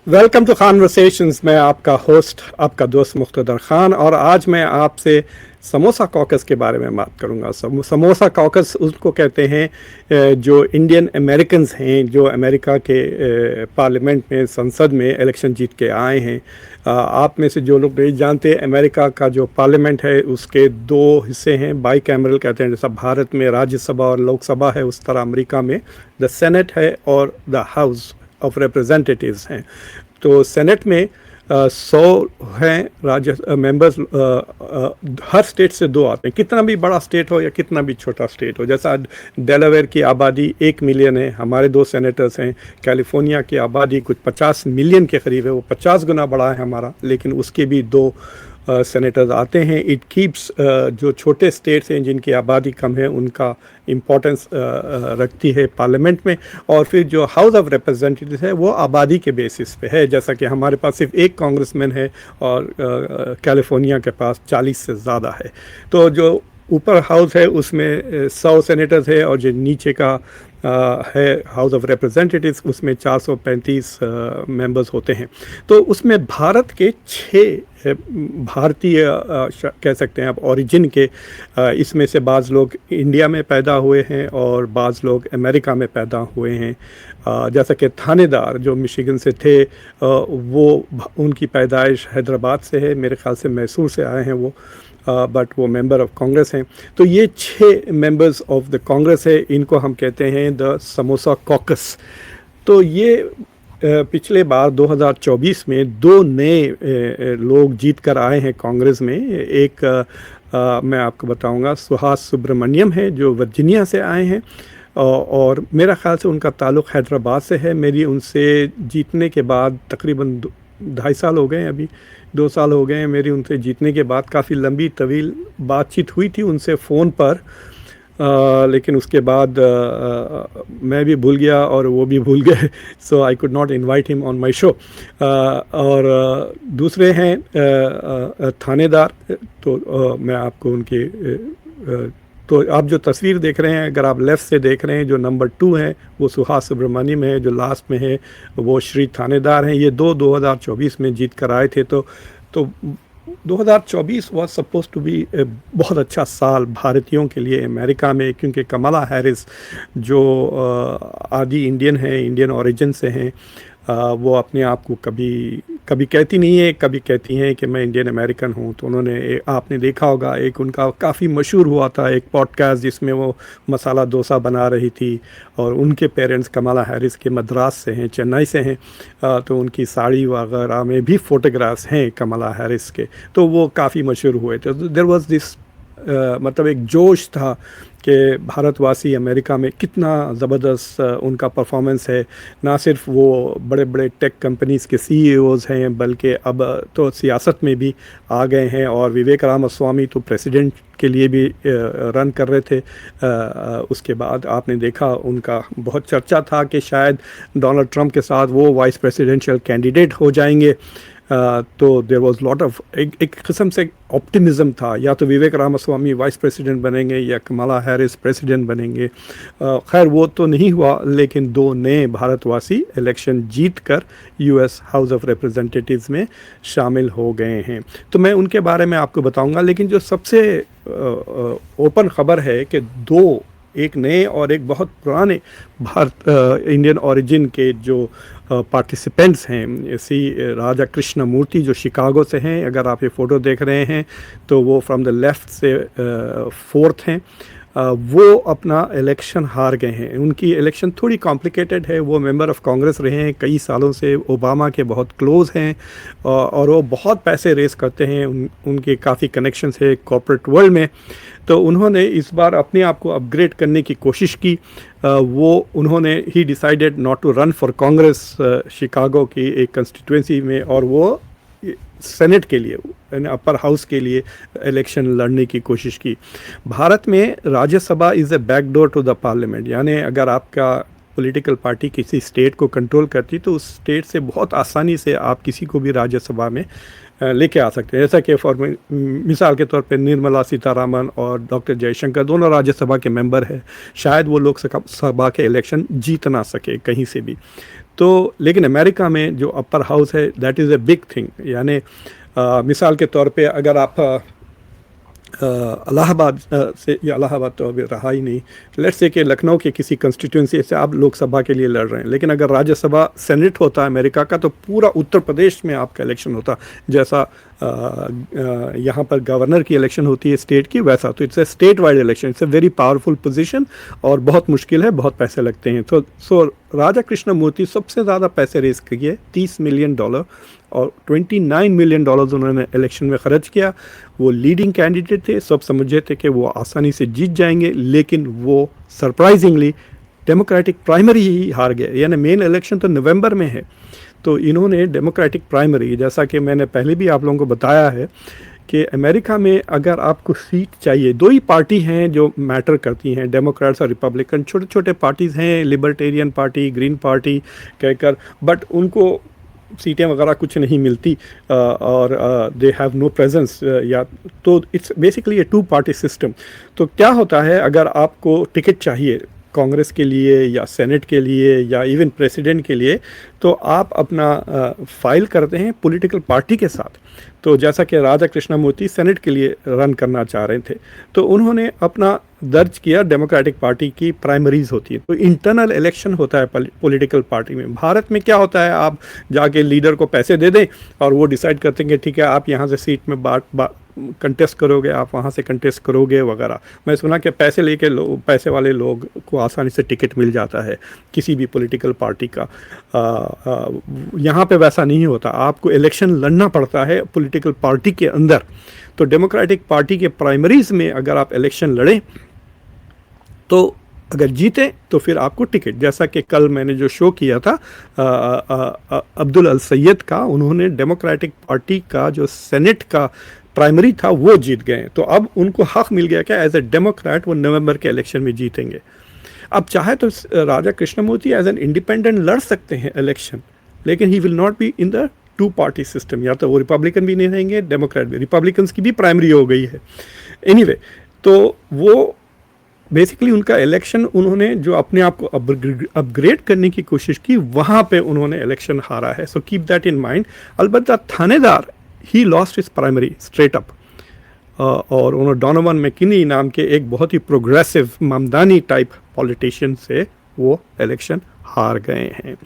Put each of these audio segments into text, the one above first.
Welcome to conversations. मैं आपका host, आपका दोस्त मुख्तदर खान, और आज मैं आपसे समोसा कॉकस के बारे में बात करूंगा। समोसा कॉकस उसको कहते हैं जो इंडियन अमेरिकन्स हैं, जो अमेरिका के पार्लियामेंट में, संसद में इलेक्शन जीत के आए हैं। आप में से जो लोग नहीं जानते, अमेरिका का जो पार्लियामेंट है उसके दो हिस्से हैं, बाई कैमरल कहते हैं। जैसा भारत में राज्यसभा और लोकसभा है, उस तरह अमेरिका में द सेनेट है और द हाउस ऑफ रिप्रेजेंटेटिव्स हैं। तो सेनेट में 100 हैं राज्य मेंबर्स। हर स्टेट से दो आते हैं, कितना भी बड़ा स्टेट हो या कितना भी छोटा स्टेट हो। जैसा डेलावेयर की आबादी 1 मिलियन है, हमारे 2 सेनेटर्स हैं। कैलिफोर्निया की आबादी कुछ 50 मिलियन के करीब है, वो 50 गुना बड़ा है हमारा, लेकिन उसके भी 2 सेनेटर्स आते हैं। इट कीप्स जो छोटे स्टेट्स हैं जिनकी आबादी कम है उनका इम्पोर्टेंस रखती है पार्लियामेंट में। और फिर जो हाउस ऑफ रिप्रेजेंटेटिव्स है वो आबादी के बेसिस पे है। जैसा कि हमारे पास सिर्फ 1 कांग्रेसमैन है और कैलिफोर्निया के पास 40 से ज़्यादा है। तो जो ऊपर हाउस है उसमें 100 सेनेटर्स है, और जो नीचे का है हाउस ऑफ रिप्रेजेंटेटिव्स, उसमें 435 मेंबर्स होते हैं। तो उसमें भारत के 6 भारतीय कह सकते हैं आप ओरिजिन के, इसमें से बाज़ लोग इंडिया में पैदा हुए हैं और बाज़ लोग अमेरिका में पैदा हुए हैं। जैसा कि थानेदार जो मिशिगन से थे, वो उनकी पैदाइश हैदराबाद से है, मेरे ख्याल से मैसूर से आए हैं वो, बट वो मेंबर ऑफ कांग्रेस हैं। तो ये 6 मेंबर्स ऑफ द कांग्रेस है, इनको हम कहते हैं द समोसा कॉकस। तो ये पिछले बार 2024 में 2 नए लोग जीत कर आए हैं कांग्रेस में। एक मैं आपको बताऊंगा, सुहास सुब्रमण्यम है जो वर्जीनिया से आए हैं, और मेरा ख्याल से उनका ताल्लुक़ हैदराबाद से है। मेरी उनसे जीतने के बाद तकरीबन 2.5 साल हो गए हैं, अभी 2 साल हो गए हैं मेरी उनसे जीतने के बाद। काफ़ी लंबी तवील बातचीत हुई थी उनसे फ़ोन पर, लेकिन उसके बाद मैं भी भूल गया और वो भी भूल गए, so I could not invite him on my show. और दूसरे हैं थानेदार। तो मैं आपको उनके तो आप जो तस्वीर देख रहे हैं, अगर आप लेफ़्ट से देख रहे हैं, जो नंबर 2 है वो सुहास सुब्रमण्यम है, जो लास्ट में है वो श्री थानेदार हैं। ये 2024 में जीत कर आए थे। तो 2024 वाज सपोज टू बी बहुत अच्छा साल भारतीयों के लिए अमेरिका में, क्योंकि कमला हैरिस जो आदि इंडियन है, इंडियन ओरिजिन से हैं, वो अपने आप को कभी कहती नहीं है, कभी कहती हैं कि मैं इंडियन अमेरिकन हूँ। तो उन्होंने, आपने देखा होगा, एक उनका काफ़ी मशहूर हुआ था एक पॉडकास्ट जिसमें वो मसाला डोसा बना रही थी, और उनके पेरेंट्स कमला हैरिस के मद्रास से हैं, चेन्नई से हैं। तो उनकी साड़ी वगैरह में भी फ़ोटोग्राफ्स हैं कमला हैरिस के, तो वो काफ़ी मशहूर हुए थे। देयर वाज दिस मतलब एक जोश था कि भारतवासी अमेरिका में कितना ज़बरदस्त उनका परफॉर्मेंस है। ना सिर्फ वो बड़े बड़े टेक कंपनीज़ के सीईओज़ हैं, बल्कि अब तो सियासत में भी आ गए हैं। और विवेक रामास्वामी तो प्रेसिडेंट के लिए भी रन कर रहे थे। उसके बाद आपने देखा उनका बहुत चर्चा था कि शायद डोनाल्ड ट्रंप के साथ वो वाइस प्रेसिडेंशियल कैंडिडेट हो जाएंगे। तो देयर वाज लॉट ऑफ एक किस्म से ऑप्टिमिज़म था, या तो विवेक रामास्वामी वाइस प्रेसिडेंट बनेंगे या कमला हैरिस प्रेसिडेंट बनेंगे। खैर वो तो नहीं हुआ, लेकिन 2 नए भारतवासी इलेक्शन जीत कर यूएस हाउस ऑफ रिप्रेजेंटेटिव्स में शामिल हो गए हैं। तो मैं उनके बारे में आपको बताऊंगा, लेकिन जो सबसे ओपन ख़बर है कि 2, एक नए और एक बहुत पुराने इंडियन ओरिजिन के जो पार्टिसिपेंट्स हैं, ऐसी राजा कृष्ण मूर्ति जो शिकागो से हैं। अगर आप ये फ़ोटो देख रहे हैं तो वो फ्रॉम द लेफ़्ट से 4th हैं। वो अपना इलेक्शन हार गए हैं। उनकी इलेक्शन थोड़ी कॉम्प्लिकेटेड है। वो मेंबर ऑफ़ कांग्रेस रहे हैं कई सालों से, ओबामा के बहुत क्लोज़ हैं, और वो बहुत पैसे रेस करते हैं। उनके काफ़ी कनेक्शंस है कॉर्पोरेट वर्ल्ड में। तो उन्होंने इस बार अपने आप को अपग्रेड करने की कोशिश की। उन्होंने he decided not to run for Congress Chicago की एक कंस्टिट्यूंसी में, और वो सेनेट के लिए, अपर हाउस के लिए इलेक्शन लड़ने की कोशिश की। भारत में Rajya Sabha is a backdoor to the parliament, यानी अगर आपका पॉलिटिकल पार्टी किसी स्टेट को कंट्रोल करती तो उस स्टेट से बहुत आसानी से आप किसी को भी राज्यसभा में लेके आ सकते हैं। जैसा कि फॉर मिसाल के तौर पे निर्मला सीतारामन और डॉक्टर जयशंकर दोनों राज्यसभा के मेंबर हैं, शायद वो लोकसभा के इलेक्शन जीत ना सके कहीं से भी। तो लेकिन अमेरिका में जो अपर हाउस है that is a big thing. यानी मिसाल के तौर पे अगर आप इलाहाबाद से, या इलाहाबाद तो अभी रहा ही नहीं, लेट्स से कि लखनऊ के किसी कंस्टिट्यूंसी से आप लोकसभा के लिए लड़ रहे हैं, लेकिन अगर राज्यसभा सेनेट होता है अमेरिका का तो पूरा उत्तर प्रदेश में आपका इलेक्शन होता, जैसा यहाँ पर गवर्नर की इलेक्शन होती है स्टेट की, वैसा। तो it's a state wide election, it's a very powerful position और बहुत मुश्किल है, बहुत पैसे लगते हैं। तो राजा कृष्णमूर्ति सबसे ज़्यादा पैसे रेस किए, $30 मिलियन और $29 मिलियन उन्होंने इलेक्शन में खर्च किया। वो लीडिंग कैंडिडेट थे, सब समझे थे कि वो आसानी से जीत जाएंगे, लेकिन वो सरप्राइजिंगली डेमोक्रेटिक प्राइमरी ही हार गए। यानी मेन इलेक्शन तो नवंबर में है, तो इन्होंने डेमोक्रेटिक प्राइमरी, जैसा कि मैंने पहले भी आप लोगों को बताया है कि अमेरिका में अगर आपको सीट चाहिए, दो ही पार्टी हैं जो मैटर करती हैं, डेमोक्रेट्स और रिपब्लिकन। छोटे छोटे पार्टीज़ हैं, लिबर्टेरियन पार्टी, ग्रीन पार्टी कहकर, बट उनको सीटें वगैरह कुछ नहीं मिलती और दे हैव नो प्रेजेंस, या तो it's basically a two party system. तो क्या होता है, अगर आपको टिकट चाहिए कांग्रेस के लिए या सेनेट के लिए या इवन प्रेसिडेंट के लिए, तो आप अपना फाइल करते हैं पॉलिटिकल पार्टी के साथ। तो जैसा कि राजा कृष्णमूर्ति सेनेट के लिए रन करना चाह रहे थे, तो उन्होंने अपना दर्ज किया, डेमोक्रेटिक पार्टी की प्राइमरीज होती है, तो इंटरनल इलेक्शन होता है पॉलिटिकल पार्टी में। भारत में क्या होता है, आप जाके लीडर को पैसे दे दें और वो डिसाइड करते हैं कि ठीक है आप यहाँ से सीट में कंटेस्ट करोगे, आप वहाँ से कंटेस्ट करोगे वगैरह। मैं सुना कि पैसे लेके पैसे वाले लोग को आसानी से टिकट मिल जाता है किसी भी पॉलिटिकल पार्टी का। यहाँ पे वैसा नहीं होता, आपको इलेक्शन लड़ना पड़ता है पॉलिटिकल पार्टी के अंदर। तो डेमोक्रेटिक पार्टी के प्राइमरीज में अगर आप इलेक्शन लड़ें तो अगर जीते तो फिर आपको टिकट, जैसा कि कल मैंने जो शो किया था अब्दुल अल सैयद का, उन्होंने डेमोक्रेटिक पार्टी का जो सेनेट का प्राइमरी था वो जीत गए। तो अब उनको हक मिल गया क्या, एज ए डेमोक्रेट वो नवंबर के इलेक्शन में जीतेंगे। अब चाहे तो Raja Krishnamurthy as an independent लड़ सकते हैं इलेक्शन, लेकिन he will not be in the two party system. या तो वो रिपब्लिकन भी नहीं रहेंगे, डेमोक्रेट भी। रिपब्लिकन्स की भी प्राइमरी हो गई है एनीवे। तो वो बेसिकली उनका इलेक्शन, उन्होंने जो अपने आप को अपग्रेड करने की कोशिश की, वहाँ पे उन्होंने इलेक्शन हारा है। So keep that in mind. अलबत्ता थानेदार he lost his primary straight up, और उन्होंने डोनोवन मैकिनी नाम के एक बहुत ही प्रोग्रेसिव ममदानी टाइप पॉलिटिशियन से वो इलेक्शन हार गए हैं।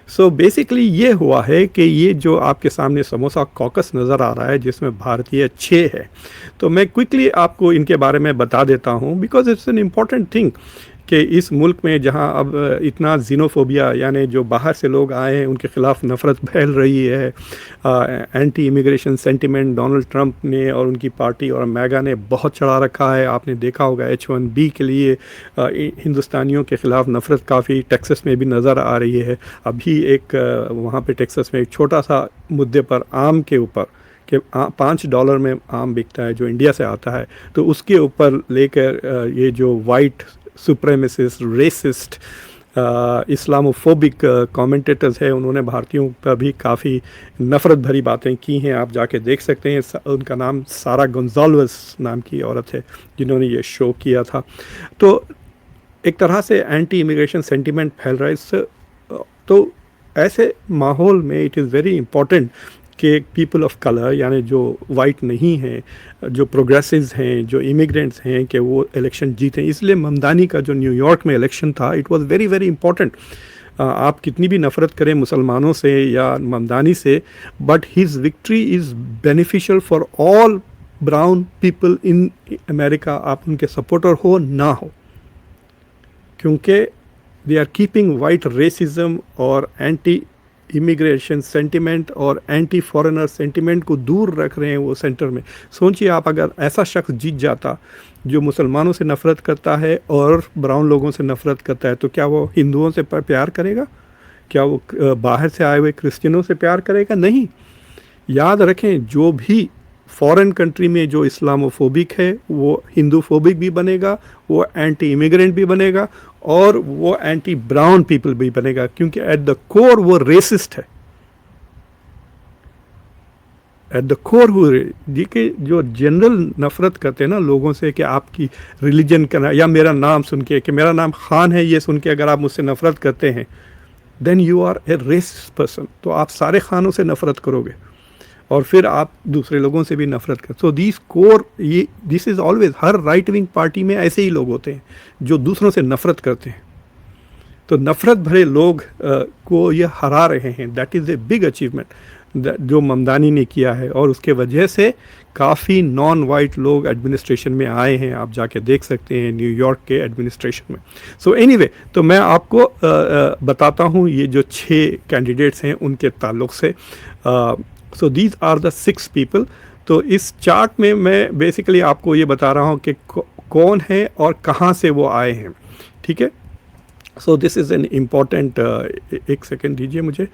सो बेसिकली ये हुआ है कि ये जो आपके सामने समोसा कॉकस नज़र आ रहा है जिसमें भारतीय 6 है, तो मैं क्विकली आपको इनके बारे में बता देता हूँ, because it's an important thing कि इस मुल्क में जहाँ अब इतना जीनोफोबिया, यानी जो बाहर से लोग आए हैं उनके खिलाफ नफ़रत फैल रही है, anti immigration sentiment Donald Trump ने और उनकी पार्टी और मैगा ने बहुत चढ़ा रखा है। आपने देखा होगा H1B के लिए हिंदुस्तानियों के ख़िलाफ़ नफ़रत काफ़ी टेक्सास में भी नज़र आ रही है। अभी एक वहाँ पे टेक्सास में एक छोटा सा मुद्दे पर आम के ऊपर कि $5 में आम बिकता है जो इंडिया से आता है, तो उसके ऊपर लेकर ये जो वाइट सुप्रेमेसिस्ट, रेसिस्ट, इस्लामोफोबिक कमेंटेटर्स है, उन्होंने भारतीयों पर भी काफ़ी नफ़रत भरी बातें की हैं। आप जाके देख सकते हैं। उनका नाम सारा गोंजाल्वेस नाम की औरत है जिन्होंने ये शो किया था। तो एक तरह से एंटी इमिग्रेशन सेंटिमेंट फैल रहा है इससे। तो ऐसे माहौल में इट इज़ वेरी इम्पॉर्टेंट कि पीपल ऑफ कलर, यानी जो वाइट नहीं हैं, जो प्रोग्रेसिव्स हैं, जो इमिग्रेंट्स हैं, कि वो इलेक्शन जीतें। इसलिए ममदानी का जो न्यूयॉर्क में इलेक्शन था, it was very very important. आप कितनी भी नफ़रत करें मुसलमानों से या ममदानी से, but his victory is beneficial for all brown people in America, आप उनके सपोर्टर हो ना हो, क्योंकि they are keeping white racism और एंटी इमिग्रेशन सेंटिमेंट और एंटी फॉरेनर सेंटिमेंट को दूर रख रहे हैं वो सेंटर में। सोचिए आप, अगर ऐसा शख्स जीत जाता जो मुसलमानों से नफ़रत करता है और ब्राउन लोगों से नफ़रत करता है, तो क्या वो हिंदुओं से प्यार करेगा? क्या वो बाहर से आए हुए क्रिश्चियनों से प्यार करेगा? नहीं। याद रखें, जो भी फॉरेन कंट्री में जो इस्लामोफोबिक है वो हिंदूफोबिक भी बनेगा, वो एंटी इमिग्रेंट भी बनेगा और वो एंटी ब्राउन पीपल भी बनेगा, क्योंकि एट द कोर वो रेसिस्ट है। एट द कोर हुए जी के जो जनरल नफरत करते हैं ना लोगों से कि आपकी रिलीजन का या मेरा नाम सुन के कि मेरा नाम खान है ये सुन के अगर आप मुझसे नफरत करते हैं then you are a racist person. तो आप सारे खानों से नफरत करोगे और फिर आप दूसरे लोगों से भी नफरत कर। सो दिस कोर ये this is always her right wing party में ऐसे ही लोग होते हैं जो दूसरों से नफरत करते हैं। तो नफरत भरे लोग को ये हरा रहे हैं। That is a big achievement जो ममदानी ने किया है और उसके वजह से काफ़ी नॉन वाइट लोग एडमिनिस्ट्रेशन में आए हैं। आप जाके देख सकते हैं न्यूयॉर्क के एडमिनिस्ट्रेशन में। सो एनीवे तो मैं आपको बताता हूँ ये जो 6 कैंडिडेट्स हैं उनके ताल्लुक से। So these are the 6 people. तो इस चार्ट में मैं बेसिकली आपको ये बता रहा हूँ कि कौन है और कहाँ से वो आए हैं। ठीक है। So this is an important एक सेकेंड दीजिए मुझे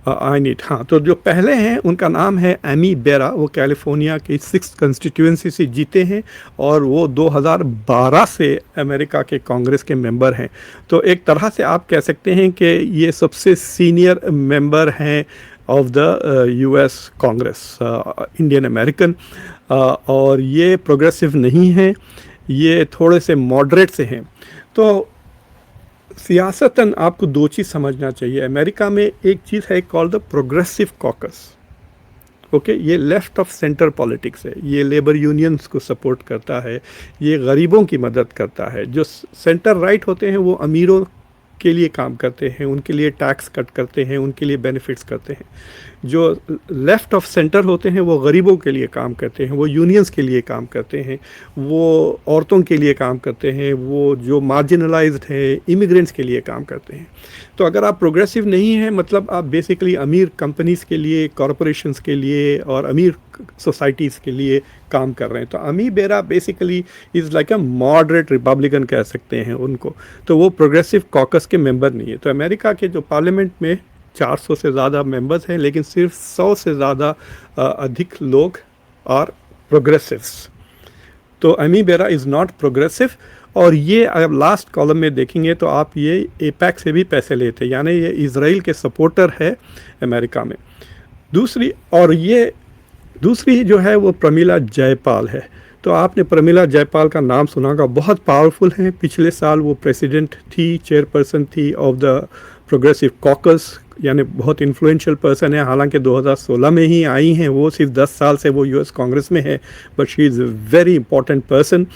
आई नीड। हाँ, तो जो पहले हैं उनका नाम है एमी बेरा। वो कैलिफोर्निया की 6th कंस्टिट्यूएंसी से जीते हैं और वो 2012 से अमेरिका के कांग्रेस के मेंबर हैं। तो एक तरह से आप कह सकते हैं कि ये सबसे सीनियर मेंबर हैं of the US Congress, Indian American. और ये प्रोग्रेसिव नहीं हैं, ये थोड़े से मॉडरेट से हैं। तो सियासतन आपको 2 चीज़ समझना चाहिए। अमेरिका में एक चीज़ है called the progressive caucus. Okay, ये लेफ्ट ऑफ सेंटर पॉलिटिक्स है। ये लेबर यूनियंस को सपोर्ट करता है, ये गरीबों की मदद करता है। जो सेंटर राइट होते हैं वो अमीरों के लिए काम करते हैं, उनके लिए टैक्स कट करते हैं, उनके लिए बेनिफिट्स करते हैं। जो लेफ़्ट ऑफ सेंटर होते हैं वो गरीबों के लिए काम करते हैं, वो यूनियंस के लिए काम करते हैं, वो औरतों के लिए काम करते हैं, वो जो मार्जिनलाइज्ड हैं इमिग्रेंट्स के लिए काम करते हैं। तो अगर आप प्रोग्रेसिव नहीं हैं मतलब आप बेसिकली अमीर कंपनीज़ के लिए, कॉरपोरेशंस के लिए और अमीर सोसाइटीज़ के लिए काम कर रहे हैं। तो अमी बेरा basically is like a moderate Republican कह सकते हैं उनको। तो वो प्रोग्रेसिव कॉकस के मेंबर नहीं है। तो अमेरिका के जो पार्लियामेंट में 400 से ज़्यादा मेंबर्स हैं लेकिन सिर्फ 100 से ज़्यादा अधिक लोग और प्रोग्रेसिव्स। तो अमी बेरा इज़ नॉट प्रोग्रेसिव। और ये अगर लास्ट कॉलम में देखेंगे तो आप ये एपैक से भी पैसे लेते हैं, यानी ये इज़राइल के सपोर्टर है अमेरिका में। दूसरी जो है वो प्रमिला जयपाल है। तो आपने प्रमिला जयपाल का नाम सुना होगा, बहुत पावरफुल हैं। पिछले साल वो प्रेसिडेंट थी, चेयरपर्सन थी ऑफ द प्रोग्रेसिव कॉकस, यानी बहुत इन्फ्लुएंशियल पर्सन है। हालांकि 2016 में ही आई हैं वो, सिर्फ 10 साल से वो यूएस कांग्रेस में है, but she is very important person.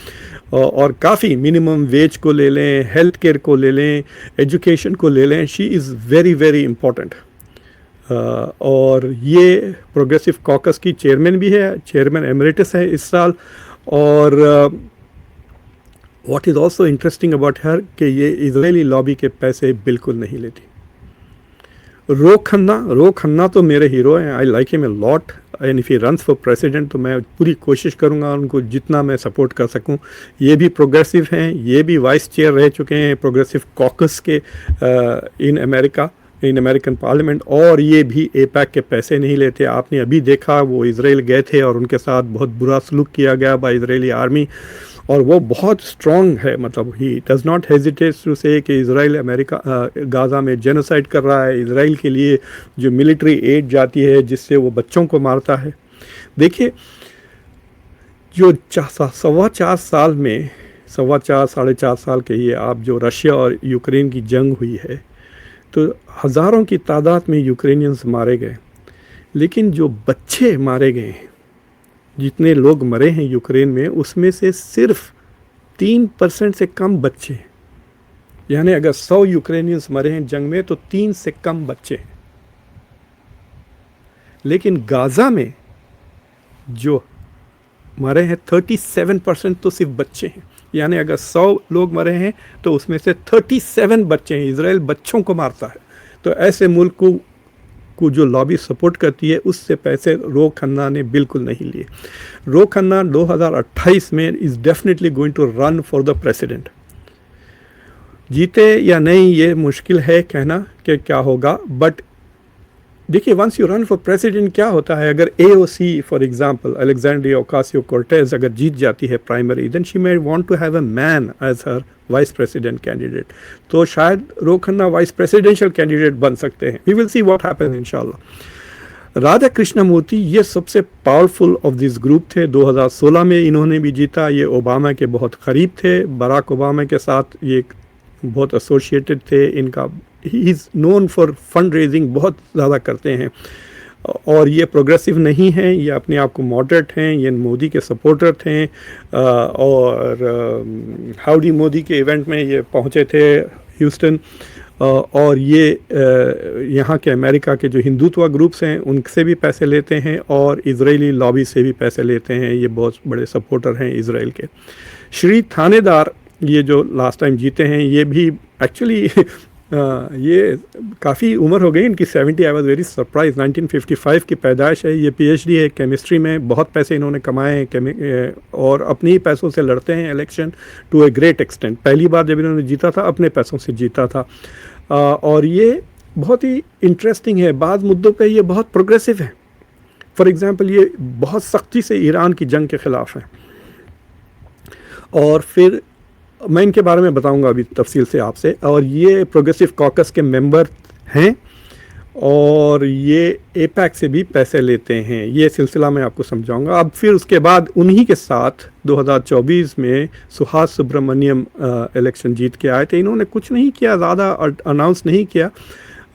और काफ़ी मिनिमम वेज को ले लें, हेल्थ केयर को ले लें, एजुकेशन को ले लें, she is very very important. और ये प्रोग्रेसिव कॉकस की चेयरमैन भी है, चेयरमैन एमरिटस है इस साल। और what is also interesting about her कि ये इजरायली लॉबी के पैसे बिल्कुल नहीं लेती। रो खन्ना तो मेरे हीरो हैं, I like him a lot and if he runs for president तो मैं पूरी कोशिश करूँगा उनको जितना मैं सपोर्ट कर सकूँ। ये भी प्रोग्रेसिव हैं, ये भी वाइस चेयर रह चुके हैं प्रोग्रेसिव कॉकस के इन अमेरिकन पार्लियामेंट, और ये भी एपैक के पैसे नहीं लेते। आपने अभी देखा वो इज़राइल गए थे और उनके साथ बहुत बुरा सलूक किया गया बाय इज़राइली आर्मी, और वो बहुत स्ट्रॉन्ग है। मतलब he does not hesitate to say कि इज़राइल अमेरिका गाज़ा में जेनोसाइड कर रहा है। इज़राइल के लिए जो मिलिट्री एड जाती है जिससे वो बच्चों को मारता है। देखिए जो 4.25 साल में 4.5 साल के ये आप जो रशिया और यूक्रेन की जंग हुई है तो हज़ारों की तादाद में यूक्रेनियंस मारे गए, लेकिन जो बच्चे मारे गए हैं, जितने लोग मरे हैं यूक्रेन में, उसमें से सिर्फ 3% से कम बच्चे हैं। यानी अगर 100 यूक्रेनियंस मरे हैं जंग में तो 3 से कम बच्चे हैं। लेकिन गाज़ा में जो मरे हैं 37% तो सिर्फ बच्चे हैं। यानी अगर 100 लोग मरे हैं तो उसमें से 37 बच्चे हैं। इजराइल बच्चों को मारता है। तो ऐसे मुल्क को जो लॉबी सपोर्ट करती है उससे पैसे रो खन्ना ने बिल्कुल नहीं लिए। रो खन्ना 2028 में is definitely going to run for the president. जीते या नहीं ये मुश्किल है कहना कि क्या होगा, बट देखिए once you run for president क्या होता है। अगर AOC for example Alexandria Ocasio Cortez अगर जीत जाती है primary, then she may want to have a man as her vice president candidate. तो शायद Ro Khanna vice presidential candidate बन सकते हैं। We will see what happens इंशाल्लाह। राधा कृष्णमूर्ति ये सबसे पावरफुल ऑफ दिस ग्रुप थे। 2016 में इन्होंने भी जीता। ये ओबामा के बहुत करीब थे, बराक ओबामा के साथ ये बहुत एसोसिएटेड थे। इनका he is known for fund raising, बहुत ज़्यादा करते हैं। और ये प्रोग्रेसिव नहीं हैं, ये अपने आप को मॉडरेट हैं, ये मोदी के सपोर्टर थे। और हाउडी मोदी के इवेंट में ये पहुँचे थे ह्यूस्टन। और ये यहाँ के अमेरिका के जो हिंदुत्व ग्रुप्स हैं उनसे भी पैसे लेते हैं और इजरायली लॉबी से भी पैसे लेते हैं। ये बहुत बड़े सपोर्टर हैं इजराइल के। श्री थानेदार ये जो लास्ट टाइम जीते हैं, ये भी एक्चुअली ये काफ़ी उम्र हो गई इनकी, 70। I was very surprise. 1955 की पैदाइश है। ये पीएचडी है केमिस्ट्री में। बहुत पैसे इन्होंने कमाए हैं और अपने ही पैसों से लड़ते हैं election to a great extent. पहली बार जब इन्होंने जीता था अपने पैसों से जीता था। और ये बहुत ही इंटरेस्टिंग है। बाद मुद्दों पे ये बहुत प्रोग्रेसिव है। फॉर एग्ज़ाम्पल ये बहुत सख्ती से ईरान की जंग के ख़िलाफ़ है। और फिर मैं इनके बारे में बताऊंगा अभी तफसील से आपसे। और ये प्रोग्रेसिव कॉकस के मेंबर हैं और ये एपैक से भी पैसे लेते हैं। ये सिलसिला मैं आपको समझाऊंगा। अब फिर उसके बाद उन्हीं के साथ 2024 में सुहास सुब्रमण्यम इलेक्शन जीत के आए थे। इन्होंने कुछ नहीं किया, ज़्यादा अनाउंस नहीं किया।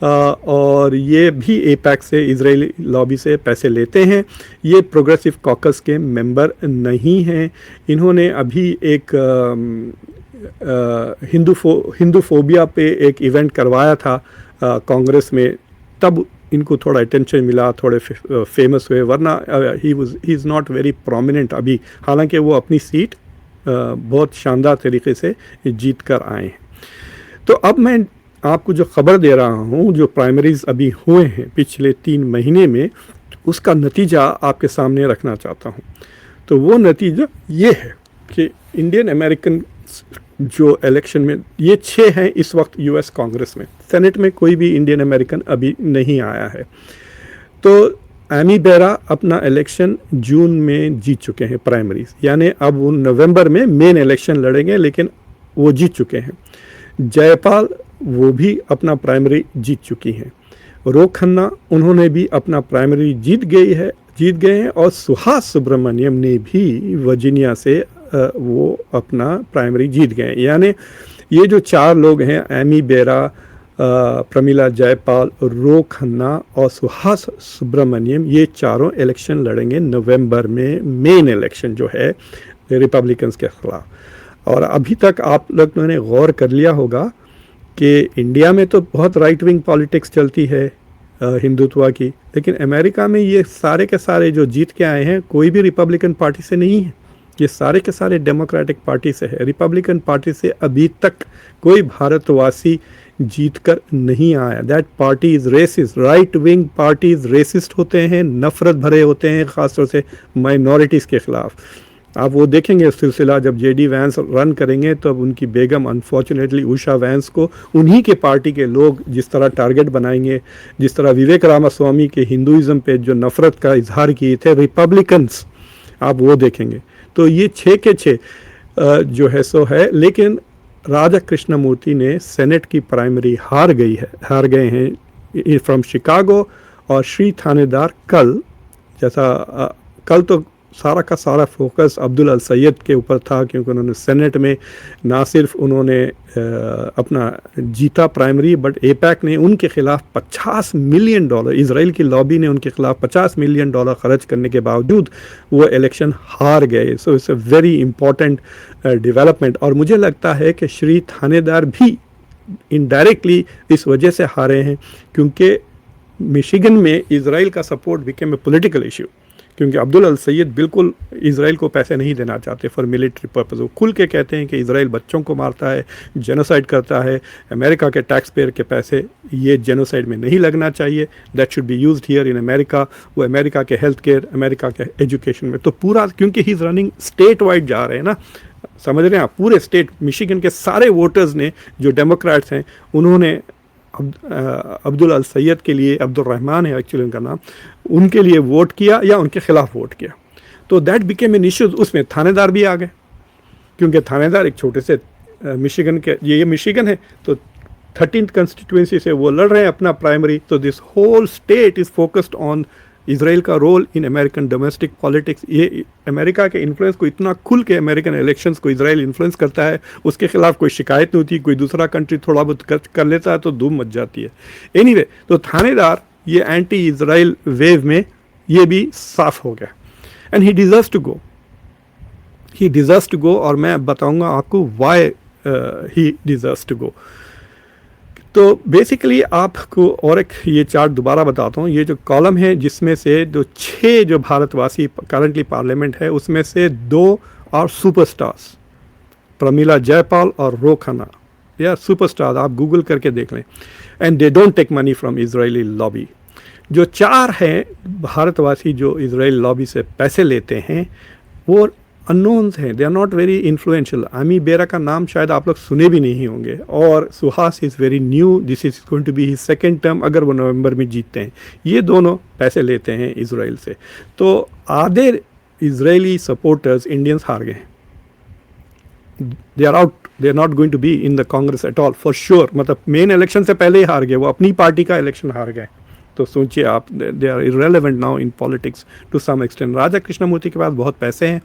और ये भी एपैक से, इजरायली लॉबी से पैसे लेते हैं। ये प्रोग्रेसिव कॉकस के मेंबर नहीं हैं। इन्होंने अभी एक हिंदूफोबिया पे एक इवेंट करवाया था कांग्रेस में, तब इनको थोड़ा अटेंशन मिला, थोड़े फेमस हुए। वरना ही इज़ नॉट वेरी प्रोमिनेंट अभी, हालांकि वो अपनी सीट बहुत शानदार तरीके से जीत कर आए हैं। तो अब मैं आपको जो खबर दे रहा हूँ, जो प्राइमरीज अभी हुए हैं पिछले 3 महीने में, उसका नतीजा आपके सामने रखना चाहता हूँ। तो वो नतीजा ये है कि इंडियन अमेरिकन जो इलेक्शन में, ये 6 हैं इस वक्त यूएस कांग्रेस में। सेनेट में कोई भी इंडियन अमेरिकन अभी नहीं आया है। तो एमी बेरा अपना इलेक्शन जून में जीत चुके हैं प्राइमरीज, यानी अब वो नवंबर में मेन इलेक्शन लड़ेंगे, लेकिन वो जीत चुके हैं। जयपाल वो भी अपना प्राइमरी जीत चुकी हैं। रो खन्ना उन्होंने भी अपना प्राइमरी जीत गए हैं। और सुहास सुब्रमण्यम ने भी वर्जीनिया से वो अपना प्राइमरी जीत गए। यानी ये जो 4 लोग हैं, एमी बेरा, प्रमिला जयपाल, रो खन्ना और सुहास सुब्रमण्यम, ये चारों इलेक्शन लड़ेंगे नवंबर में, मेन इलेक्शन जो है रिपब्लिकन्स के खिलाफ। और अभी तक आप लोगों ने गौर कर लिया होगा कि इंडिया में तो बहुत राइट विंग पॉलिटिक्स चलती है हिंदुत्व की, लेकिन अमेरिका में ये सारे के सारे जो जीत के आए हैं कोई भी रिपब्लिकन पार्टी से नहीं है। ये सारे के सारे डेमोक्रेटिक पार्टी से है। रिपब्लिकन पार्टी से अभी तक कोई भारतवासी जीत कर नहीं आया। That party is racist. Right wing parties racist होते हैं, नफरत भरे होते हैं, ख़ासतौर से माइनॉरिटीज़ के ख़िलाफ़। आप वो देखेंगे सिलसिला, जब जेडी वैंस रन करेंगे तो अब उनकी बेगम अनफॉर्चुनेटली उषा वैंस को उन्हीं के पार्टी के लोग जिस तरह टारगेट बनाएंगे, जिस तरह विवेक रामास्वामी के हिंदुइज़्म पे जो नफ़रत का इजहार किए थे रिपब्लिकन्स, आप वो देखेंगे। तो ये 6 के 6 जो है सो है। लेकिन राधा कृष्णमूर्ति ने सेनेट की प्राइमरी हार गए हैं फ्रॉम शिकागो। और श्री थानेदार कल कल तो सारा का सारा फोकस अब्दुल अल सैयद के ऊपर था, क्योंकि उन्होंने सेनेट में ना सिर्फ उन्होंने अपना जीता प्राइमरी, बट एपैक ने उनके खिलाफ $50 मिलियन, इजराइल की लॉबी ने उनके खिलाफ $50 मिलियन खर्च करने के बावजूद वो इलेक्शन हार गए। So it's a very important development. और मुझे लगता है कि श्री थानेदार भी इनडायरेक्टली इस वजह से हारे हैं, क्योंकि मिशिगन में इजराइल का support became a political issue, क्योंकि अब्दुल अल सैयद बिल्कुल इजराइल को पैसे नहीं देना चाहते फॉर मिलिट्री पर्पस। वो खुल के कहते हैं कि इजराइल बच्चों को मारता है, जेनोसाइड करता है, अमेरिका के टैक्स पेयर के पैसे ये जेनोसाइड में नहीं लगना चाहिए, that should be used here in America. वो अमेरिका के हेल्थ केयर, अमेरिका के एजुकेशन में, तो पूरा, क्योंकि he is running state wide जा रहे हैं ना, समझ रहे हैं आप, पूरे स्टेट मिशिगन के सारे वोटर्स ने जो डेमोक्रेट्स हैं उन्होंने अब्दुल अल सैयद के लिए, अब्दुल रहमान है एक्चुअली उनका नाम, उनके लिए वोट किया या उनके खिलाफ वोट किया। तो दैट बिकेम एन इशू। उसमें थानेदार भी आ गए, क्योंकि थानेदार एक छोटे से मिशिगन के, ये मिशिगन है तो 13th कंस्टिट्यूएंसी से वो लड़ रहे हैं अपना प्राइमरी। तो this whole state is focused on Israel का role in American domestic politics, ये अमेरिका के इन्फ्लुएंस को इतना खुल के अमेरिकन इलेक्शंस को इसराइल इन्फ्लुएंस करता है, उसके खिलाफ कोई शिकायत नहीं होती, कोई दूसरा कंट्री थोड़ा बहुत कर लेता है तो धूम मच जाती है। एनीवे, तो थानेदार ये एंटी इसराइल वेव में ये भी साफ हो गया, and he deserves to go, he deserves to go, और मैं बताऊंगा आपको why he deserves to go. तो बेसिकली आपको और एक ये चार्ट दोबारा बताता हूँ, ये जो कॉलम है जिसमें से जो 6 जो भारतवासी करंटली पार्लियामेंट है उसमें से 2 और सुपरस्टार्स, प्रमिला जयपाल और रो खन्ना, या सुपरस्टार, आप गूगल करके देख लें, and they don't take money from Israeli lobby. जो 4 हैं भारतवासी जो इजराइल लॉबी से पैसे लेते हैं वो अननोन्स हैं, they are not very influential. Ami Bera का नाम शायद आप लोग सुने भी नहीं होंगे, और Suhas is very new, this is going to be his second term अगर वो नवंबर में जीतते हैं। ये दोनों पैसे लेते हैं इसराइल से, तो आधे इजरायली सपोर्टर्स इंडियंस हार गए, they are out, they are not going to be in the Congress at all for sure. मतलब मेन इलेक्शन से पहले ही हार गए, वो अपनी पार्टी का इलेक्शन हार गए। तो सोचिए आप, they are irrelevant now in politics to some extent. Raja Krishnamoorthi के पास बहुत पैसे हैं,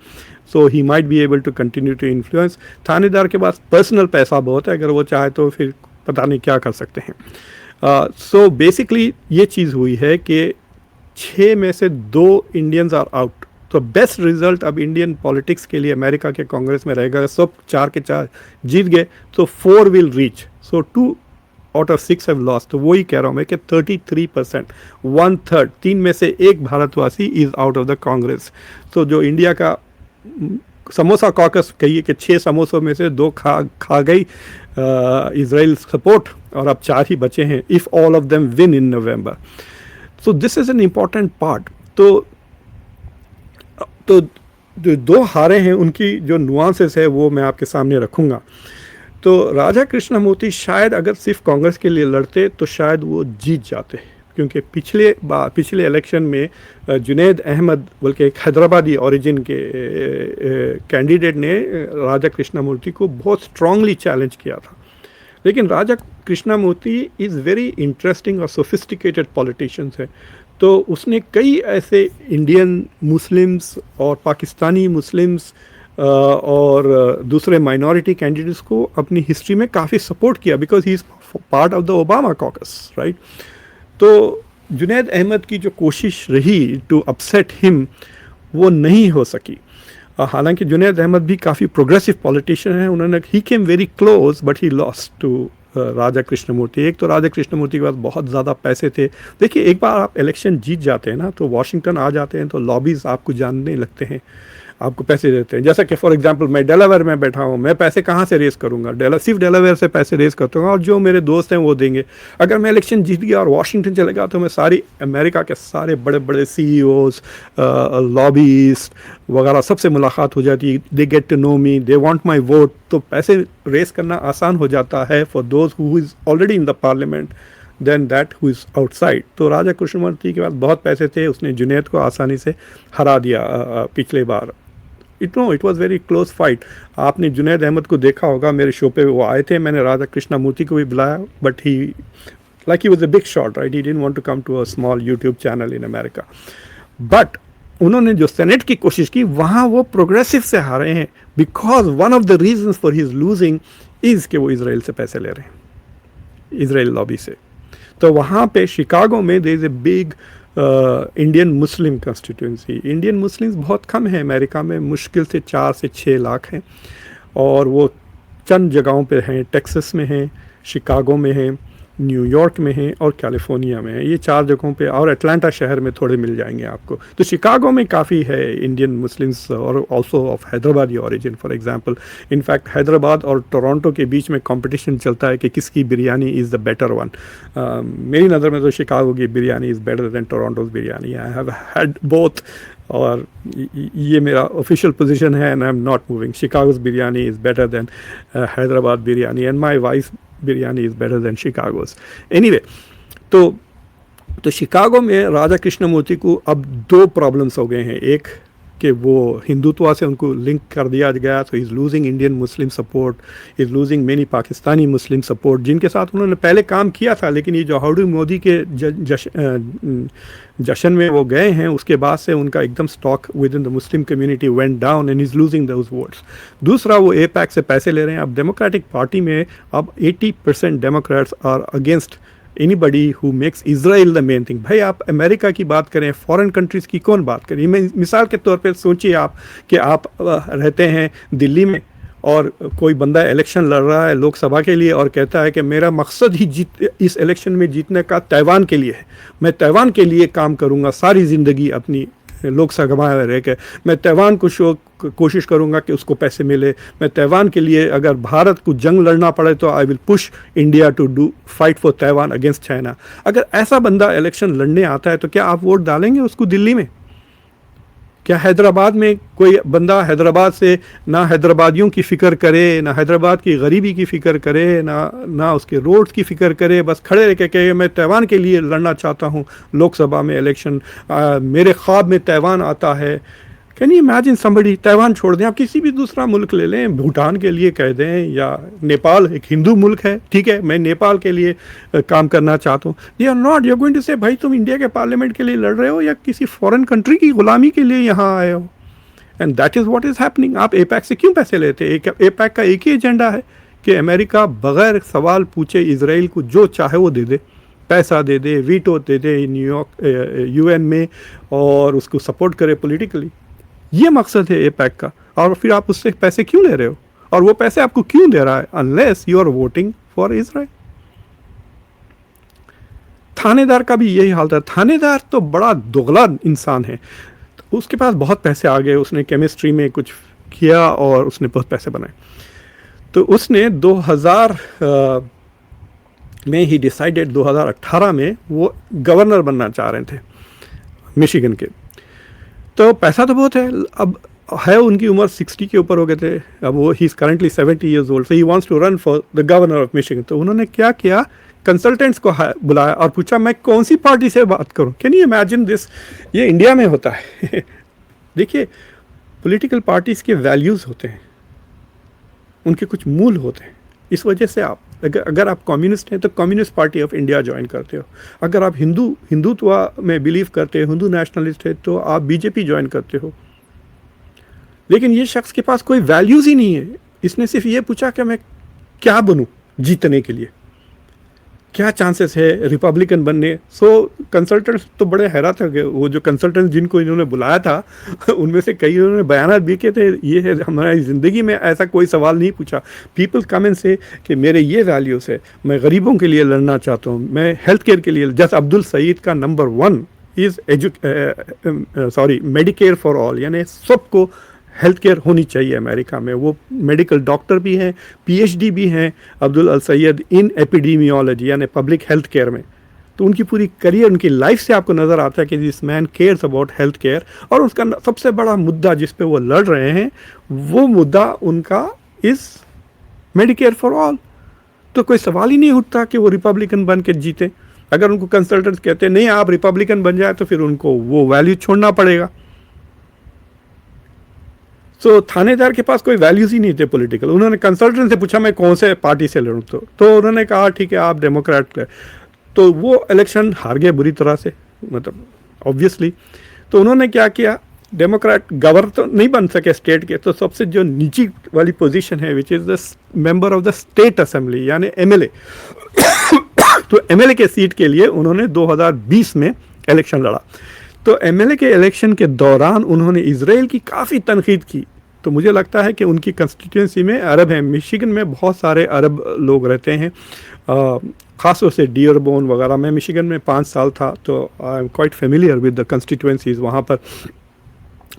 so he might be able to continue to influence. Thanedar के पास पर्सनल पैसा बहुत है, अगर वो चाहे तो फिर पता नहीं क्या कर सकते हैं। सो बेसिकली ये चीज़ हुई है कि 6 में से 2 इंडियंस आर आउट। तो बेस्ट रिजल्ट अब इंडियन पॉलिटिक्स के लिए अमेरिका के कांग्रेस में रहेगा, सब 4 के 4 जीत गए तो 4 will reach, so 2 out of 6 have lost. तो वही कह रहा हूँ मैं कि 33%, 1/3, 3 में से 1 भारतवासी is out of the Congress. तो जो इंडिया का समोसा कॉकस कहिए कि 6 समोसों में से 2 खा गई इजराइल सपोर्ट, और अब 4 ही बचे हैं if all of them win in November. So this is an important part. तो जो 2 हारे हैं उनकी जो नुआंसेस है वो मैं आपके सामने रखूँगा। तो राजा कृष्णमूर्ति शायद अगर सिर्फ कांग्रेस के लिए लड़ते तो शायद वो जीत जाते, क्योंकि पिछले इलेक्शन में जुनैद अहमद बल्कि एक हैदराबादी ओरिजिन के कैंडिडेट ने राजा कृष्णमूर्ति को बहुत स्ट्रांगली चैलेंज किया था। लेकिन राजा कृष्णमूर्ति इज़ वेरी इंटरेस्टिंग और सोफिस्टिकेटेड पॉलिटिशियंस है, तो उसने कई ऐसे इंडियन मुस्लिम्स और पाकिस्तानी मुस्लिम्स और दूसरे माइनॉरिटी कैंडिडेट्स को अपनी हिस्ट्री में काफ़ी सपोर्ट किया, because he is part of the Obama caucus, right. तो जुनैद अहमद की जो कोशिश रही टू अपसेट हिम वो नहीं हो सकी। हालांकि जुनैद अहमद भी काफ़ी प्रोग्रेसिव पॉलिटिशियन हैं, उन्होंने he came very close but he lost to Raja Krishnamoorthi. एक तो राजा कृष्णमूर्ति के पास बहुत ज़्यादा पैसे थे। देखिए, एक बार आप इलेक्शन जीत जाते हैं ना तो वॉशिंगटन आ जाते हैं, तो लॉबीज़ आपको जानने लगते हैं, आपको पैसे देते हैं। जैसा कि फॉर एग्जांपल मैं डेलावेयर में बैठा हूँ, मैं पैसे कहाँ से रेस करूँगा? सिर्फ डेलावेयर से पैसे रेस करता हूँ और जो मेरे दोस्त हैं वो देंगे। अगर मैं इलेक्शन जीत गया और वॉशिंगटन चले गया तो मैं सारी अमेरिका के सारे बड़े बड़े CEOs, लॉबीस्ट वगैरह सबसे मुलाकात हो जाती है। They get to know me, they want my vote. तो पैसे रेस करना आसान हो जाता है for those who is already in the parliament than that who is outside. तो राजा कृष्णमूर्ति के पास बहुत पैसे थे, उसने जुनैद को आसानी से हरा दिया पिछले बार। It was very close fight. आपने जुनैद अहमद को देखा होगा, मेरे शो पे वो आए थे, मैंने राजा कृष्णमूर्ति को भी बुलाया, but he was a big shot, right. He didn't want to come to a small YouTube channel in America. But उन्होंने जो सेनेट की कोशिश की वहाँ वो प्रोग्रेसिव से हारे हैं, because one of the reasons for his losing is कि वो इसराइल से पैसे ले रहे हैं, इसराइल लॉबी से। तो वहाँ पे शिकागो में there is a big Indian Muslim constituency. Indian Muslims बहुत कम हैं अमेरिका में, मुश्किल से 4 से 6 लाख हैं, और वो चंद जगहों पे हैं। टेक्सास में हैं, शिकागो में हैं, न्यूयॉर्क में हैं और कैलिफोर्निया में हैं। ये 4 जगहों पे, और अटलांटा शहर में थोड़े मिल जाएंगे आपको। तो शिकागो में काफ़ी है इंडियन मुस्लिम्स, और also of Hyderabadi origin for example. In fact Hyderabad और टोरंटो के बीच में कंपटीशन चलता है कि किसकी biryani is the better one. मेरी नज़र में तो शिकागो की biryani is better than Toronto's biryani. I have had both, और ये मेरा ऑफिशियल पोजीशन है, and I am not moving. Chicago's biryani is better than Hyderabad biryani, and my wife biryani is better than Chicago's. Anyway, तो शिकागो में राजा कृष्णमूर्ति को अब 2 प्रॉब्लम्स हो गए हैं। एक कि वो हिंदुत्व से उनको लिंक कर दिया गया, तो is losing Indian Muslim support, is losing many Pakistani Muslim support, जिनके साथ उन्होंने पहले काम किया था, लेकिन ये जो हाउडी मोदी के जश्न में वो गए हैं, उसके बाद से उनका एकदम stock with in the Muslim community went down and is losing those votes. दूसरा, वो एपैक से पैसे ले रहे हैं। अब डेमोक्रेटिक पार्टी में अब 80% Democrats are against anybody who makes Israel the main thing. भाई आप अमेरिका की बात करें, फॉरेन कंट्रीज़ की कौन बात करें? मिसाल के तौर पे सोचिए आप कि आप रहते हैं दिल्ली में और कोई बंदा इलेक्शन लड़ रहा है लोकसभा के लिए और कहता है कि मेरा मकसद ही इस इलेक्शन में जीतने का ताइवान के लिए है, मैं ताइवान के लिए काम करूँगा सारी ज़िंदगी अपनी लोकसभा में रह के, मैं ताइवान को कोशिश करूंगा कि उसको पैसे मिले, मैं ताइवान के लिए अगर भारत को जंग लड़ना पड़े तो I will push India to do fight for Taiwan against China. अगर ऐसा बंदा इलेक्शन लड़ने आता है तो क्या आप वोट डालेंगे उसको दिल्ली में? क्या हैदराबाद में कोई बंदा हैदराबाद से ना हैदराबादियों की फ़िक्र करे, ना हैदराबाद की गरीबी की फ़िक्र करे, ना उसके रोड्स की फ़िक्र करे, बस खड़े रह के मैं ताइवान के लिए लड़ना चाहता हूँ लोकसभा में इलेक्शन, मेरे ख्वाब में ताइवान आता है? Can you imagine somebody? Taiwan छोड़ दें, आप किसी भी दूसरा मुल्क ले लें, भूटान के लिए कह दें, या नेपाल एक हिंदू मुल्क है, ठीक है, मैं नेपाल के लिए काम करना चाहता हूँ। They are not, you are going to say भाई तुम इंडिया के पार्लियामेंट के लिए लड़ रहे हो या किसी फॉरेन कंट्री की गुलामी के लिए यहाँ आए हो? And that is what is happening. आप एपैक से क्यों पैसे लेते हैं? एपैक का एक ही एजेंडा है कि अमेरिका बगैर सवाल पूछे इसराइल को जो चाहे वो दे दे, पैसा दे दे, वीटो दे दे न्यूयॉर्क UN में, और उसको सपोर्ट करे पॉलिटिकली। ये मकसद है एपैक का। और फिर आप उससे पैसे क्यों ले रहे हो, और वो पैसे आपको क्यों दे रहा है? Unless you are voting for Israel. Thanedar का भी यही हाल था। थानेदार तो बड़ा दोगला इंसान है, तो उसके पास बहुत पैसे आ गए, उसने केमिस्ट्री में कुछ किया और उसने बहुत पैसे बनाए। तो उसने 2000 में ही डिसाइडेड, 2018 में वो गवर्नर बनना चाह रहे थे मिशिगन के। तो पैसा तो बहुत है, अब है उनकी उम्र 60 के ऊपर हो गए थे, अब वो he is currently 70 years old, so he wants to run for the governor of Michigan. तो उन्होंने क्या किया, कंसल्टेंट्स को बुलाया और पूछा मैं कौन सी पार्टी से बात करूं। Can you imagine this? ये इंडिया में होता है। देखिए, पॉलिटिकल पार्टीज़ के वैल्यूज़ होते हैं, उनके कुछ मूल होते हैं। इस वजह से आप अगर आप कम्युनिस्ट हैं तो communist party of India join करते हो, अगर आप हिंदुत्व में बिलीव करते हो, हिंदू नेशनलिस्ट है, तो आप बीजेपी ज्वाइन करते हो। लेकिन ये शख्स के पास कोई वैल्यूज़ ही नहीं है, इसने सिर्फ ये पूछा कि मैं क्या बनूं जीतने के लिए, क्या चांसेस है रिपब्लिकन बनने। सो कंसल्टेंट्स तो बड़े हैरान थे, वो जो कंसल्टेंट्स जिनको इन्होंने बुलाया था उनमें से कई उन्होंने बयान भी किए थे, ये है हमारी ज़िंदगी में ऐसा कोई सवाल नहीं पूछा। पीपल कम इन से कि मेरे ये वैल्यूज़ है, मैं गरीबों के लिए लड़ना चाहता हूँ, मैं हेल्थ केयर के लिए, जैसे अब्दुल सईद का number 1 is Medicare for all, यानी सबको हेल्थ केयर होनी चाहिए अमेरिका में। वो मेडिकल डॉक्टर भी हैं, PhD भी हैं अब्दुल अल सैयद इन एपिडेमियोलॉजी, यानी पब्लिक हेल्थ केयर में। तो उनकी पूरी करियर, उनकी लाइफ से आपको नज़र आता है कि this man cares about health care. और उसका सबसे बड़ा मुद्दा जिस पे वो लड़ रहे हैं, वो मुद्दा उनका इज़ मेडिकेयर फॉर ऑल। तो कोई सवाल ही नहीं उठता कि वो रिपब्लिकन बन के जीते। अगर उनको कंसल्टेंट्स कहते हैं नहीं आप रिपब्लिकन बन जाए, तो फिर उनको वो वैल्यू छोड़ना पड़ेगा। तो थानेदार के पास कोई वैल्यूज़ ही नहीं थे पॉलिटिकल। उन्होंने कंसल्टेंट से पूछा मैं कौन से पार्टी से लड़ूँ, तो उन्होंने कहा ठीक है आप डेमोक्रेट है। तो वो इलेक्शन हार गए बुरी तरह से, मतलब ऑब्वियसली। तो उन्होंने क्या किया, डेमोक्रेट गवर्नर तो नहीं बन सके स्टेट के, तो सबसे जो नीची वाली पोजीशन है which is the member of the state assembly, यानी MLA। तो MLA के सीट के लिए उन्होंने 2020 में इलेक्शन लड़ा। तो MLA के इलेक्शन के दौरान उन्होंने इजराइल की काफ़ी तनकीद की। तो मुझे लगता है कि उनकी कंस्टिट्यूंसी में अरब हैं, मिशिगन में बहुत सारे अरब लोग रहते हैं, ख़ासतौर से डियरबोन वगैरह। मैं मिशिगन में 5 साल था, तो I am quite familiar with the constituencies वहाँ पर।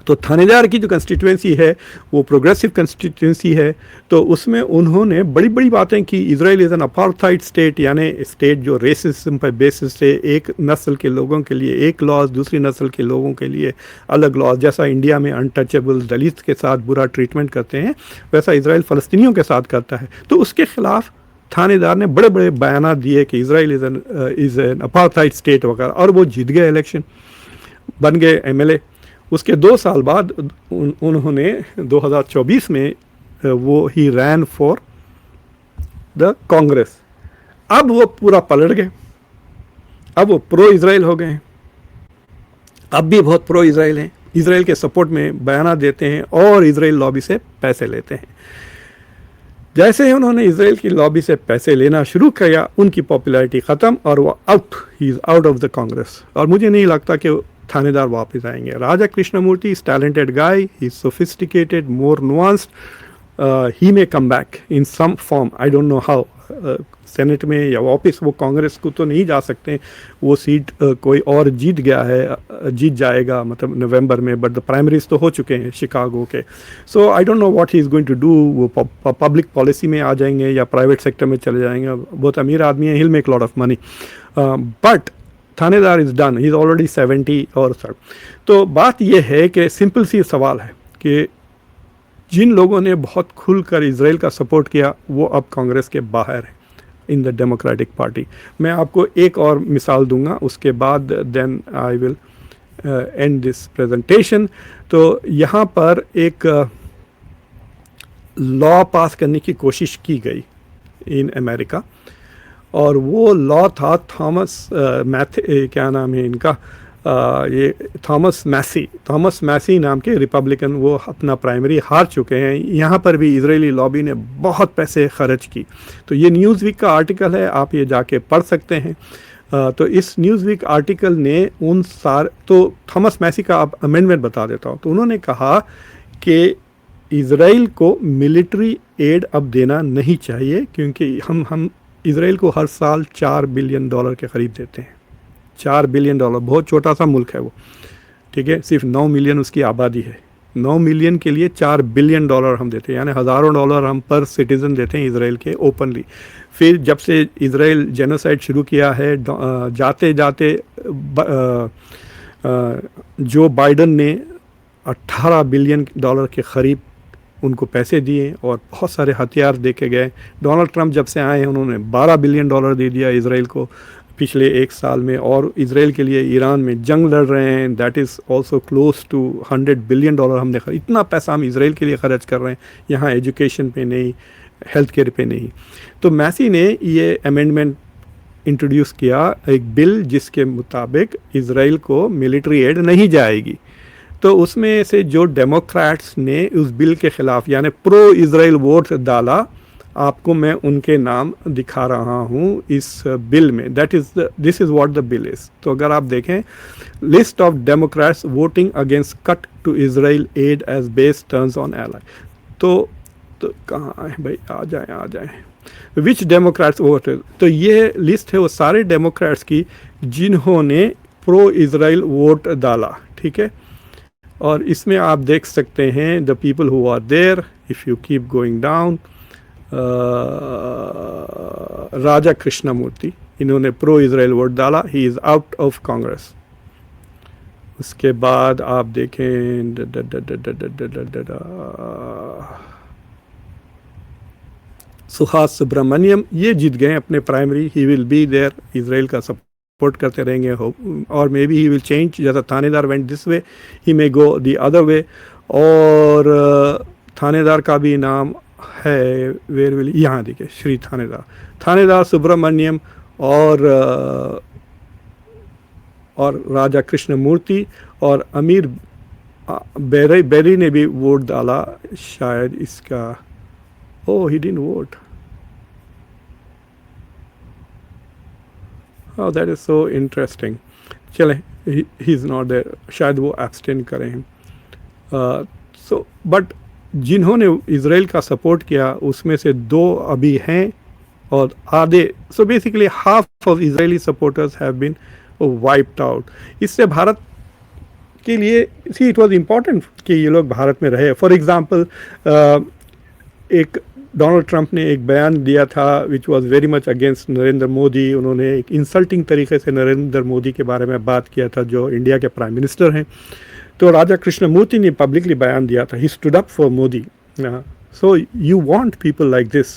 तो थानेदार की जो कंस्टिट्यूंसी है वो प्रोग्रेसिव कंस्टिट्यूंसी है, तो उसमें उन्होंने बड़ी बड़ी बातें की। Israel is an apartheid state, यानी स्टेट जो रेसिज्म पर बेसिस से एक नस्ल के लोगों के लिए एक लॉज, दूसरी नस्ल के लोगों के लिए अलग लॉज। जैसा इंडिया में अनटचेबल दलित के साथ बुरा ट्रीटमेंट करते हैं, वैसा इजराइल फ़लस्तीनियों के साथ करता है। तो उसके ख़िलाफ़ थानेदार ने बड़े बड़े बयान दिए कि Israel is an apartheid state वगैरह, और वो जीत गए इलेक्शन, बन गए MLA। उसके 2 साल बाद उन्होंने 2024 में वो ही रैन फॉर द कांग्रेस। अब वो पूरा पलट गए, अब वो प्रो इजराइल हो गए हैं, अब भी बहुत प्रो इजराइल हैं, इजराइल के सपोर्ट में बयाना देते हैं और इजराइल लॉबी से पैसे लेते हैं। जैसे ही उन्होंने इजराइल की लॉबी से पैसे लेना शुरू किया, उनकी पॉपुलैरिटी ख़त्म और वो he is out of the Congress. और मुझे नहीं लगता कि थानेदार वापस आएंगे। Raja Krishnamoorthi is talented guy, he is sophisticated, more nuanced, he may come back in some form, I don't know how, Senate में या वापस वो कांग्रेस को तो नहीं जा सकते, वो सीट कोई और जीत गया है, जीत जाएगा मतलब नवंबर में, बट द प्राइमरीज तो हो चुके हैं शिकागो के। So I don't know what he is going to do, वो पब्लिक पॉलिसी में आ जाएंगे या प्राइवेट सेक्टर में चले जाएंगे। बहुत अमीर आदमी है, he will make lot of money, but Thanedar is done, he is already 70 or sir. तो बात यह है कि सिंपल सी सवाल है कि जिन लोगों ने बहुत खुलकर इजराइल का सपोर्ट किया वो अब कांग्रेस के बाहर है इन द डेमोक्रेटिक पार्टी। मैं आपको एक और मिसाल दूंगा, उसके बाद then I will end this presentation. तो यहाँ पर एक लॉ पास करने की कोशिश की गई इन अमेरिका, और वो लॉ था थॉमस क्या नाम है इनका, ये थॉमस मैसी नाम के रिपब्लिकन, वो अपना प्राइमरी हार चुके हैं। यहाँ पर भी इजरायली लॉबी ने बहुत पैसे खर्च की। तो ये न्यूज़वीक का आर्टिकल है, आप ये जाके पढ़ सकते हैं। तो इस न्यूज़वीक आर्टिकल ने तो थॉमस मैसी का आप अमेंडमेंट बता देता हूँ। तो उन्होंने कहा कि इजराइल को मिलिट्री एड अब देना नहीं चाहिए, क्योंकि हम इजराइल को हर साल $4 बिलियन के करीब देते हैं। $4 बिलियन, बहुत छोटा सा मुल्क है वो, ठीक है, सिर्फ 9 मिलियन उसकी आबादी है। 9 मिलियन के लिए $4 बिलियन हम देते हैं, यानी हज़ारों डॉलर हम पर सिटीज़न देते हैं इजराइल के ओपनली। फिर जब से इजराइल जेनोसाइड शुरू किया है, जाते जाते जो बाइडन ने $18 बिलियन के करीब उनको पैसे दिए और बहुत सारे हथियार दे के गए। डोनाल्ड ट्रंप जब से आए हैं उन्होंने $12 बिलियन दे दिया इजराइल को पिछले 1 साल में, और इजराइल के लिए ईरान में जंग लड़ रहे हैं, that is also close to $100 billion हमने इतना पैसा हम इजराइल के लिए खर्च कर रहे हैं, यहाँ एजुकेशन पे नहीं, हेल्थ केयर पे नहीं। तो मैसी ने ये अमेंडमेंट इंट्रोड्यूस किया, एक बिल जिसके मुताबिक इजराइल को मिलिट्री एड नहीं जाएगी। तो उसमें से जो डेमोक्रेट्स ने उस बिल के ख़िलाफ़ यानी प्रो इजराइल वोट डाला, आपको मैं उनके नाम दिखा रहा हूँ इस बिल में। This is what the bill is. तो अगर आप देखें, list of Democrats voting against cut to Israel aid as base turns on ally. तो कहाँ है भाई, आ जाए विच डेमोक्रेट्स वोटेड। तो ये लिस्ट है वो सारे डेमोक्रेट्स की जिन्होंने प्रो इजराइल वोट डाला, ठीक है। और इसमें आप देख सकते हैं the people who are there, if you keep going down, Raja Krishnamoorthi, इन्होंने प्रो इजराइल वोट डाला, he is out of Congress. उसके बाद आप देखें सुहास सुब्रमण्यम, ये जीत गए अपने primary, he will be there, Israel का सपोर्ट करते रहेंगे, और maybe he will change, जैसा Thanedar went this way, he may go the other way. और थानेदार का भी नाम है, वेयर विल, यहाँ देखिए, श्री थानेदार सुब्रमण्यम और राजा कृष्णमूर्ति और अमीर बेरी ने भी वोट डाला शायद इसका। Oh, he didn't vote, oh that is so interesting. चलें, ही इज़ नॉट देयर, शायद वो एब्सटेन करें। सो बट जिन्होंने इजराइल का सपोर्ट किया उसमें से 2 अभी हैं और आधे, so basically half of Israeli supporters have been wiped out. इससे भारत के लिए इट वाज इम्पॉर्टेंट कि ये लोग भारत में रहे। फॉर एग्जांपल, एक डोनाल्ड ट्रंप ने एक बयान दिया था which was very much against Narendra Modi. उन्होंने एक इंसल्टिंग तरीके से नरेंद्र मोदी के बारे में बात किया था, जो इंडिया के प्राइम मिनिस्टर हैं। तो राजा कृष्णमूर्ति ने पब्लिकली बयान दिया था, he stood up for Modi. So you want people like this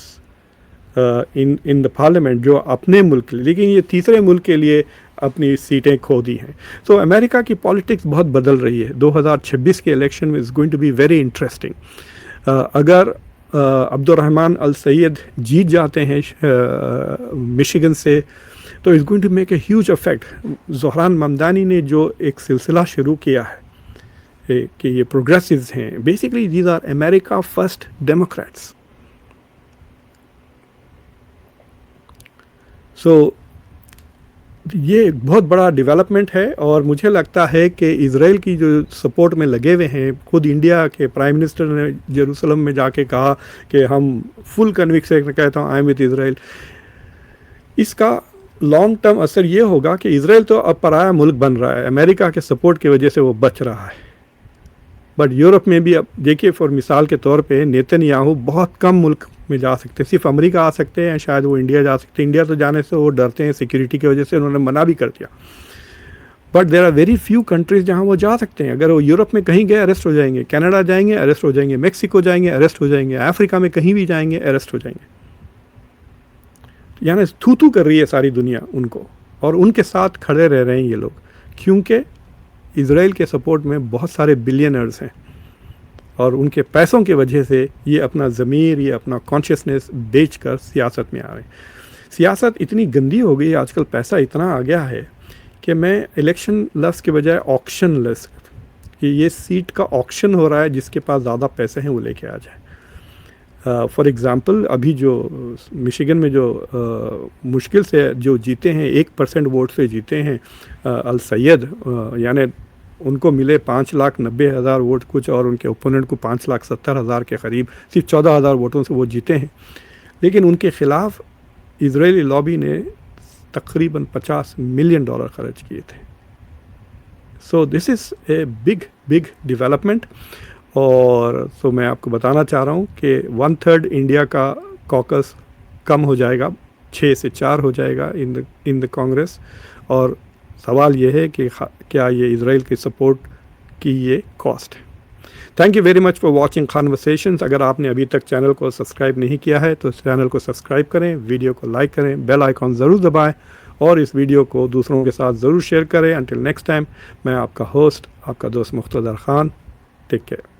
in the parliament, जो अपने मुल्क के लिए, लेकिन ये तीसरे मुल्क के लिए अपनी सीटें खो दी हैं। तो अमेरिका की पॉलिटिक्स बहुत बदल रही है। 2026 के इलेक्शन में is going to be very interesting. अगर अब्दुर्रहमान अल सैयद जीत जाते हैं मिशिगन से, तो is going to make a huge effect. Zohran Mamdani ने जो एक सिलसिला शुरू किया है कि ये प्रोग्रेसिव्स हैं, basically these are America first Democrats. So ये एक बहुत बड़ा डेवलपमेंट है और मुझे लगता है कि इज़राइल की जो सपोर्ट में लगे हुए हैं, खुद इंडिया के प्राइम मिनिस्टर ने जेरूसलम में जाके कहा कि हम फुल कन्विक्शन कहता हूँ आई एम विद इज़राइल। इसका लॉन्ग टर्म असर ये होगा कि इज़राइल तो अब पराया मुल्क बन रहा है, अमेरिका के सपोर्ट की वजह से वो बच रहा है। बट यूरोप में भी अब देखिए, फॉर मिसाल के तौर पे नेतन्याहू बहुत कम मुल्क में जा सकते हैं, सिर्फ अमेरिका आ सकते हैं, शायद वो इंडिया जा सकते हैं। इंडिया तो जाने से वो डरते हैं सिक्योरिटी की वजह से, उन्होंने मना भी कर दिया। But there are very few countries जहाँ वो जा सकते हैं। अगर वो यूरोप में कहीं गए अरेस्ट हो जाएंगे, कनाडा जाएंगे अरेस्ट हो जाएंगे, मेक्सिको जाएंगे अरेस्ट हो जाएंगे, अफ्रीका में कहीं भी जाएंगे अरेस्ट हो जाएंगे। यानी थू कर रही है सारी दुनिया उनको, और उनके साथ खड़े रह रहे हैं ये लोग, क्योंकि इज़राइल के सपोर्ट में बहुत सारे बिलियनर्स हैं और उनके पैसों की वजह से ये अपना ज़मीर, ये अपना कॉन्शियसनेस बेच कर सियासत में आ रहे हैं। सियासत इतनी गंदी हो गई आजकल, पैसा इतना आ गया है कि मैं इलेक्शन लफ्ज़ के बजाय ऑक्शन लफ्ज़, कि ये सीट का ऑक्शन हो रहा है, जिसके पास ज़्यादा पैसे हैं वो लेके आ जाए। फॉर एग्ज़ाम्पल अभी जो मिशिगन में जो मुश्किल से जो जीते हैं, 1% वोट से जीते हैं अल सैयद, यानी उनको मिले 5,90,000 वोट कुछ, और उनके ओपोनेंट को 5,70,000 के करीब, सिर्फ 14,000 वोटों से वो जीते हैं। लेकिन उनके ख़िलाफ़ इजरायली लॉबी ने तकरीबन $50 मिलियन खर्च किए थे। So this is a big development. और सो मैं आपको बताना चाह रहा हूँ कि 1/3 इंडिया का कॉकस कम हो जाएगा, 6 से 4 हो जाएगा इन द कांग्रेस। और सवाल ये है कि क्या ये इज़राइल की सपोर्ट की ये कॉस्ट है। Thank you very much for watching conversations. अगर आपने अभी तक चैनल को सब्सक्राइब नहीं किया है तो चैनल को सब्सक्राइब करें, वीडियो को लाइक करें, बेल आइकॉन ज़रूर दबाएं और इस वीडियो को दूसरों के साथ ज़रूर शेयर करें। अंटिल नेक्स्ट टाइम, मैं आपका होस्ट, आपका दोस्त मुख्तदर खान। Take care.